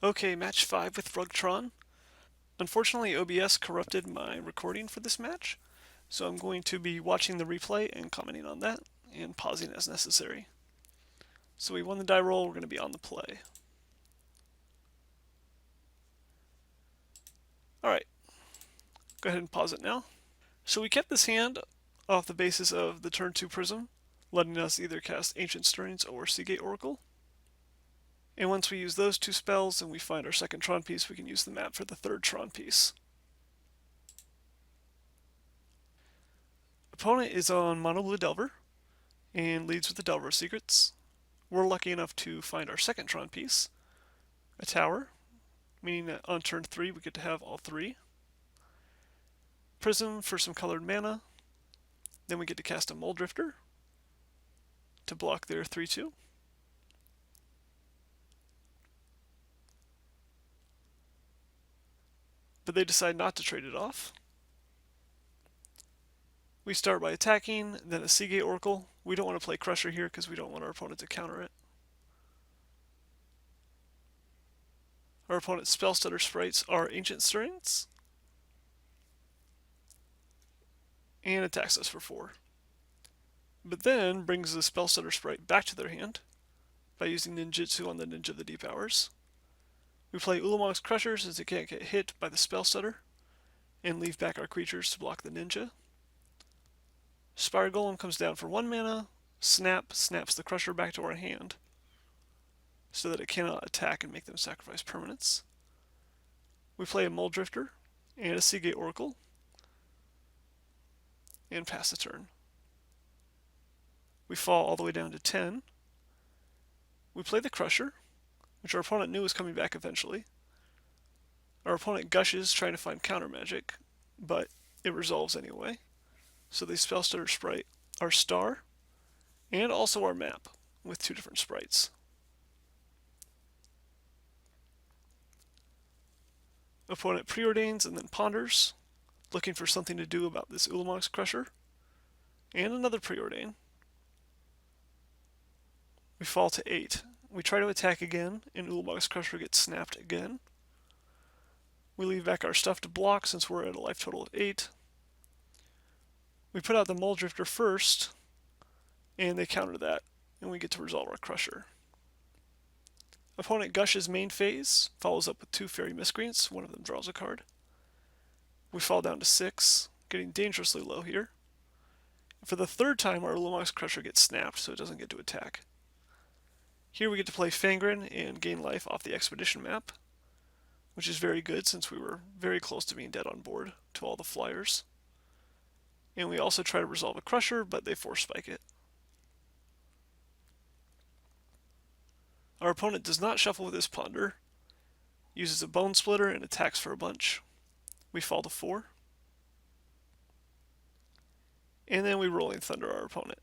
Okay, match 5 with Tron. Unfortunately, OBS corrupted my recording for this match, so I'm going to be watching the replay and commenting on that, and pausing as necessary. So we won the die roll, we're going to be on the play. Alright, go ahead and pause it now. So we kept this hand off the basis of the turn 2 Prism, letting us either cast Ancient Stirrings or Seagate Oracle. And once we use those two spells and we find our second Tron piece, we can use the map for the third Tron piece. Opponent is on Mono Blue Delver and leads with the Delver Secrets. We're lucky enough to find our second Tron piece, a tower, meaning that on turn 3 we get to have all three. Prism for some colored mana. Then we get to cast a Mole Drifter to block their 3-2. But they decide not to trade it off. We start by attacking, then a Seagate Oracle. We don't want to play Crusher here because we don't want our opponent to counter it. Our opponent's Spellstutter sprites are Ancient Stirrings, and attacks us for 4. But then brings the Spellstutter sprite back to their hand by using Ninjutsu on the Ninja of the Deep Hours. We play Ulamog's Crusher since it can't get hit by the Spellstutter, and leave back our creatures to block the Ninja. Spire Golem comes down for 1 mana, snaps the Crusher back to our hand, so that it cannot attack and make them sacrifice permanents. We play a Mole Drifter and a Seagate Oracle, and pass the turn. We fall all the way down to 10. We play the Crusher, which our opponent knew was coming back eventually. Our opponent gushes trying to find countermagic, but it resolves anyway. So they Spellstutter sprite our star, and also our map, with 2 different sprites. Opponent preordains and then ponders, looking for something to do about this Ulamog's Crusher, and another preordain. We fall to 8. We try to attack again, and Ulamog's Crusher gets snapped again. We leave back our stuff to block since we're at a life total of 8. We put out the Mole Drifter first, and they counter that, and we get to resolve our Crusher. Opponent gushes main phase, follows up with 2 Fairy Miscreants, one of them draws a card. We fall down to 6, getting dangerously low here. For the third time, our Ulamog's Crusher gets snapped, so it doesn't get to attack. Here we get to play Fangren and gain life off the Expedition map, which is very good since we were very close to being dead on board to all the flyers. And we also try to resolve a Crusher, but they force spike it. Our opponent does not shuffle with his Ponder, uses a Bone Splitter and attacks for a bunch. We fall to 4. And then we Rolling Thunder our opponent,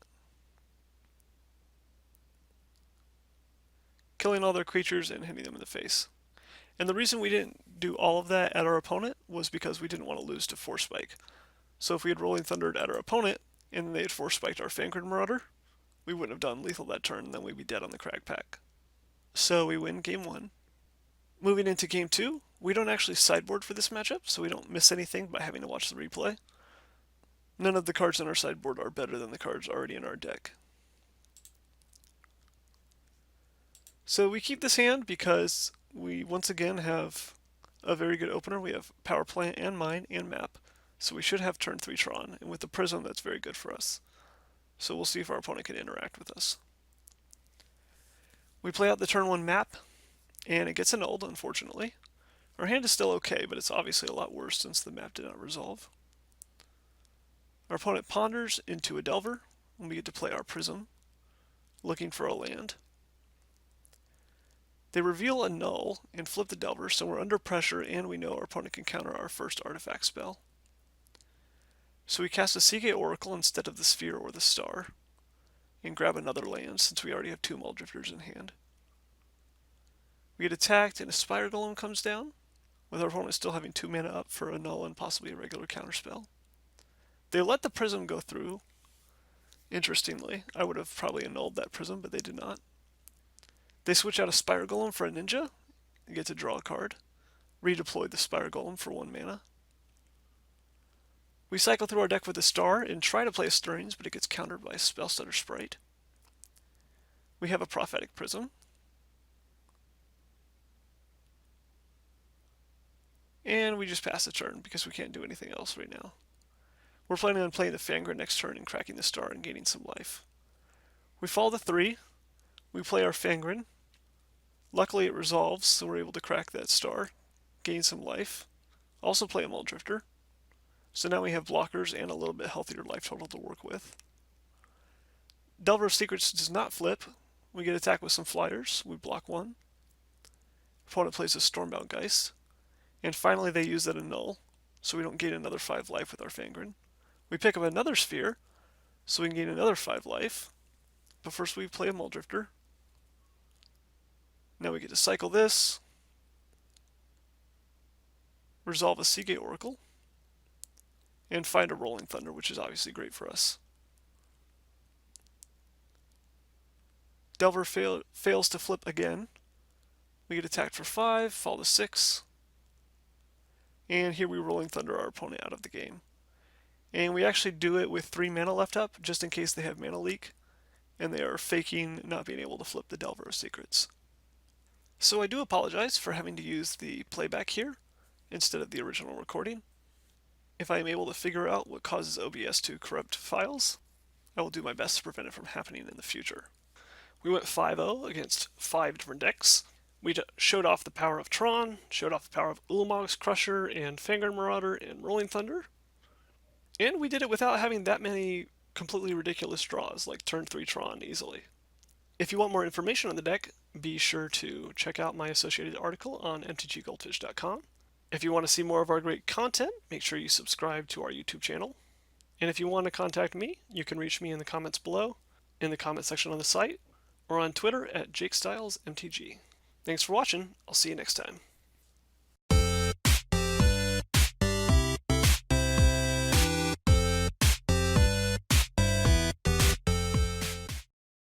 killing all their creatures and hitting them in the face. And the reason we didn't do all of that at our opponent was because we didn't want to lose to Force Spike. So if we had Rolling Thundered at our opponent, and they had Force Spiked our Fangren Marauder, we wouldn't have done lethal that turn, and then we'd be dead on the Crag Pack. So we win game 1. Moving into game 2, we don't actually sideboard for this matchup, so we don't miss anything by having to watch the replay. None of the cards on our sideboard are better than the cards already in our deck. So we keep this hand because we once again have a very good opener. We have Power Plant and Mine and Map, so we should have turn 3 Tron, and with the Prism that's very good for us. So we'll see if our opponent can interact with us. We play out the turn 1 Map, and it gets annulled, unfortunately. Our hand is still okay, but it's obviously a lot worse since the map did not resolve. Our opponent ponders into a Delver, and we get to play our Prism, looking for a land. They reveal a null and flip the Delver, so we're under pressure and we know our opponent can counter our first artifact spell. So we cast a Seagate Oracle instead of the Sphere or the Star, and grab another land since we already have 2 Mole Drifters in hand. We get attacked and a Spire Golem comes down, with our opponent still having 2 mana up for a null and possibly a regular counterspell. They let the Prism go through. Interestingly, I would have probably annulled that Prism, but they did not. They switch out a Spire Golem for a Ninja, and get to draw a card. Redeploy the Spire Golem for 1 mana. We cycle through our deck with a Star and try to play a Stirrings, but it gets countered by a Spellstutter Sprite. We have a Prophetic Prism. And we just pass the turn because we can't do anything else right now. We're planning on playing the Fangren next turn and cracking the Star and gaining some life. We fall to 3. We play our Fangren. Luckily it resolves, so we're able to crack that Star, gain some life. Also play a Muldrifter. So now we have blockers and a little bit healthier life total to work with. Delver of Secrets does not flip. We get attacked with some flyers. We block 1. Opponent plays a Stormbound Geist. And finally they use that annul, so we don't gain another 5 life with our Fangren. We pick up another Sphere, so we can gain another 5 life. But first we play a Muldrifter. Now we get to cycle this, resolve a Seagate Oracle, and find a Rolling Thunder, which is obviously great for us. Delver fails to flip again. We get attacked for 5, fall to 6. And here we Rolling Thunder our opponent out of the game. And we actually do it with 3 mana left up, just in case they have mana leak, and they are faking not being able to flip the Delver of Secrets. So I do apologize for having to use the playback here instead of the original recording. If I am able to figure out what causes OBS to corrupt files, I will do my best to prevent it from happening in the future. We went 5-0 against 5 different decks. We showed off the power of Tron, showed off the power of Ulamog's Crusher and Fangren Marauder and Rolling Thunder. And we did it without having that many completely ridiculous draws, like turn 3 Tron easily. If you want more information on the deck, be sure to check out my associated article on mtggoldfish.com. If you want to see more of our great content, make sure you subscribe to our YouTube channel. And if you want to contact me, you can reach me in the comments below, in the comment section on the site, or on Twitter at JakeStylesMTG. Thanks for watching. I'll see you next time.